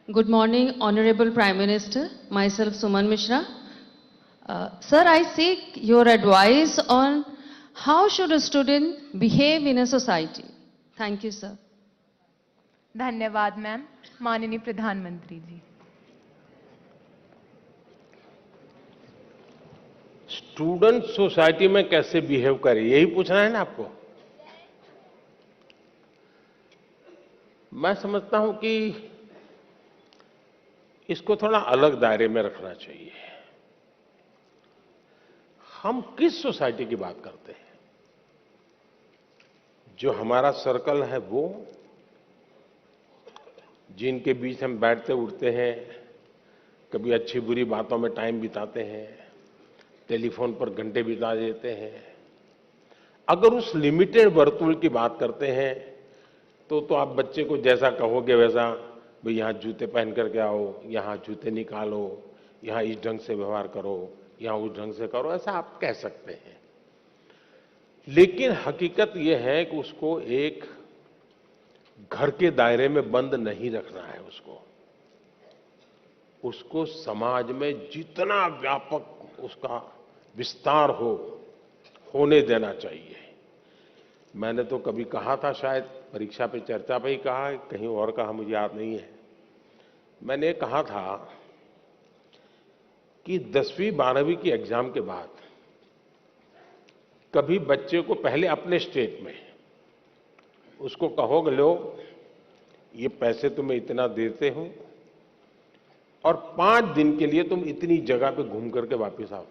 Good morning, Honorable Prime Minister. Myself, Suman Mishra. Sir, I seek your advice on how should a student behave in a society. Thank you, sir. धन्यवाद ma'am. माननीय प्रधानमंत्री जी। Student society में कैसे behave करे, यही पूछना है ना आपको। मैं समझता हूं कि इसको थोड़ा अलग दायरे में रखना चाहिए। हम किस सोसाइटी की बात करते हैं? जो हमारा सर्कल है वो, जिनके बीच हम बैठते उठते हैं, कभी अच्छी बुरी बातों में टाइम बिताते हैं, टेलीफोन पर घंटे बिता देते हैं। अगर उस लिमिटेड वर्तुल की बात करते हैं तो आप बच्चे को जैसा कहोगे वैसा, भाई यहाँ जूते पहन करके आओ, यहाँ जूते निकालो, यहाँ इस ढंग से व्यवहार करो, यहाँ उस ढंग से करो, ऐसा आप कह सकते हैं। लेकिन हकीकत यह है कि उसको एक घर के दायरे में बंद नहीं रखना है। उसको समाज में जितना व्यापक उसका विस्तार होने देना चाहिए। मैंने तो कभी कहा था, शायद परीक्षा पे चर्चा पे ही कहा, कहीं और कहा मुझे याद नहीं है। मैंने कहा था कि 10वीं 12वीं की एग्जाम के बाद कभी बच्चे को पहले अपने स्टेट में उसको कहोगे, लो ये पैसे तुम्हें इतना देते हो और 5 दिन के लिए तुम इतनी जगह पे घूम करके वापस आओ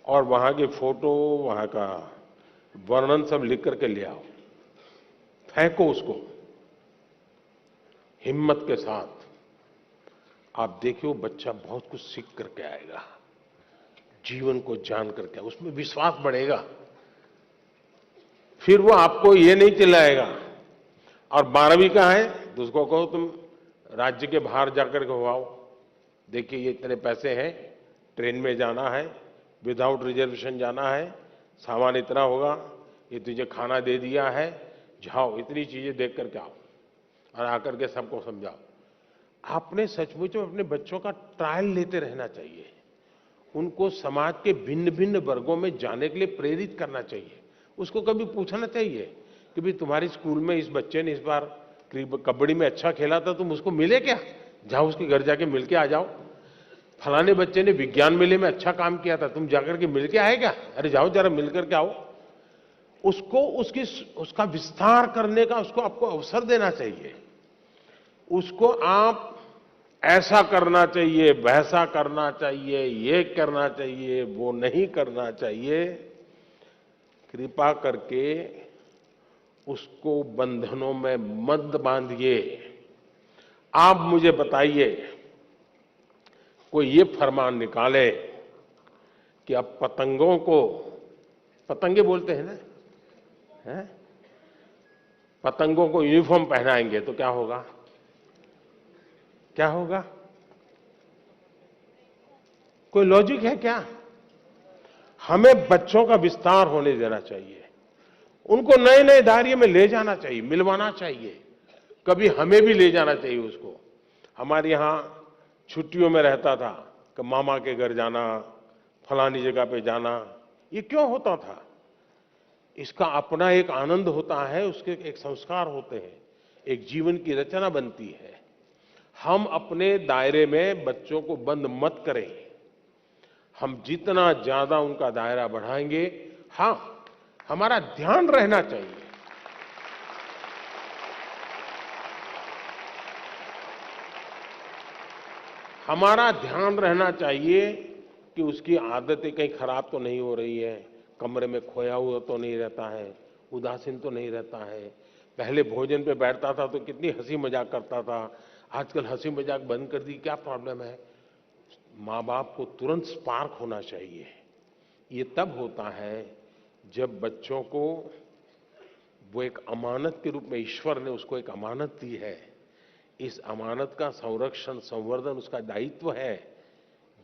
और वहां के फोटो, वहां का वर्णन सब लिख करके ले आओ, फेंको उसको हिम्मत के साथ। आप देखिए वो बच्चा बहुत कुछ सीख करके आएगा, जीवन को जान करके, उसमें विश्वास बढ़ेगा। फिर वो आपको ये नहीं चिल्लाएगा। और 12वीं का है तो उसको कहो तुम राज्य के बाहर जाकर के हो आओ, देखिए ये इतने पैसे हैं, ट्रेन में जाना है, विदाउट रिजर्वेशन जाना है, सामान इतना होगा, ये तुझे खाना दे दिया है, जाओ इतनी चीजें देख करके आओ और आकर के सबको समझाओ। आपने सचमुच में अपने बच्चों का ट्रायल लेते रहना चाहिए। उनको समाज के भिन्न भिन्न वर्गों में जाने के लिए प्रेरित करना चाहिए। उसको कभी पूछना चाहिए कि भाई तुम्हारी स्कूल में इस बच्चे ने इस बार कबड्डी में अच्छा खेला था, तुम उसको मिले क्या? जाओ उसके घर जाके मिल के आ जाओ। फलाने बच्चे ने विज्ञान मेले में अच्छा काम किया था, तुम जाकर के मिल के आए क्या? अरे जाओ जरा मिल करके आओ। उसको उसका विस्तार करने का उसको आपको अवसर देना चाहिए। उसको आप ऐसा करना चाहिए, वैसा करना चाहिए, ये करना चाहिए, वो नहीं करना चाहिए, कृपा करके उसको बंधनों में मत बांधिए। आप मुझे बताइए, कोई ये फरमान निकाले कि अब पतंगों को, पतंगे बोलते हैं ना, हैं? पतंगों को यूनिफॉर्म पहनाएंगे तो क्या होगा? क्या होगा? कोई लॉजिक है क्या? हमें बच्चों का विस्तार होने देना चाहिए, उनको नए नए दायरे में ले जाना चाहिए, मिलवाना चाहिए, कभी हमें भी ले जाना चाहिए उसको। हमारे यहां छुट्टियों में रहता था कि मामा के घर जाना, फलानी जगह पे जाना। ये क्यों होता था? इसका अपना एक आनंद होता है, उसके एक संस्कार होते हैं, एक जीवन की रचना बनती है। हम अपने दायरे में बच्चों को बंद मत करें। हम जितना ज्यादा उनका दायरा बढ़ाएंगे, हाँ, हमारा ध्यान रहना चाहिए, हमारा ध्यान रहना चाहिए कि उसकी आदतें कहीं खराब तो नहीं हो रही है, कमरे में खोया हुआ तो नहीं रहता है, उदासीन तो नहीं रहता है। पहले भोजन पे बैठता था तो कितनी हंसी मजाक करता था, आजकल हंसी मजाक बंद कर दी, क्या प्रॉब्लम है? माँ बाप को तुरंत स्पार्क होना चाहिए। ये तब होता है जब बच्चों को वो एक अमानत के रूप में ईश्वर ने उसको एक अमानत दी है, इस अमानत का संरक्षण संवर्धन उसका दायित्व है।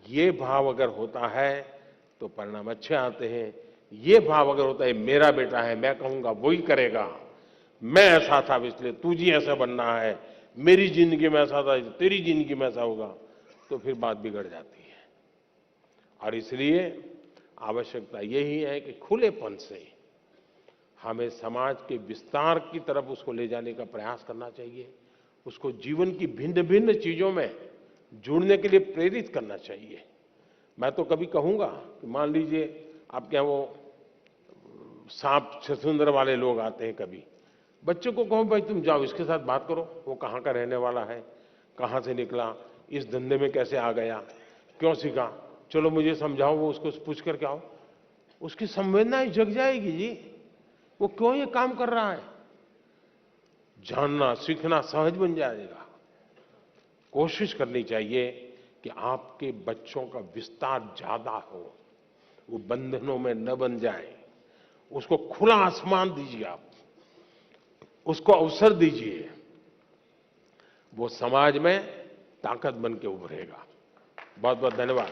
ये भाव अगर होता है तो परिणाम अच्छे आते हैं। ये भाव अगर होता है मेरा बेटा है, मैं कहूंगा वही करेगा, मैं ऐसा था इसलिए तुझे ऐसा बनना है, मेरी जिंदगी में ऐसा था, तेरी जिंदगी में ऐसा होगा, तो फिर बात बिगड़ जाती है। और इसलिए आवश्यकता यही है कि खुलेपन से हमें समाज के विस्तार की तरफ उसको ले जाने का प्रयास करना चाहिए, उसको जीवन की भिन्न भिन्न चीजों में जुड़ने के लिए प्रेरित करना चाहिए। मैं तो कभी कहूंगा कि मान लीजिए आपके यहाँ वो सांप छछूंदर वाले लोग आते हैं, कभी बच्चों को कहो भाई तुम जाओ इसके साथ बात करो, वो कहाँ का रहने वाला है, कहाँ से निकला, इस धंधे में कैसे आ गया, क्यों सीखा, चलो मुझे समझाओ, वो उसको पूछ करके आओ, उसकी संवेदनाएं जग जाएगी जी, वो क्यों ये काम कर रहा है, जानना सीखना सहज बन जाएगा। कोशिश करनी चाहिए कि आपके बच्चों का विस्तार ज्यादा हो, वो बंधनों में न बन जाए, उसको खुला आसमान दीजिए, आप उसको अवसर दीजिए, वो समाज में ताकत बन के उभरेगा। बहुत बहुत धन्यवाद।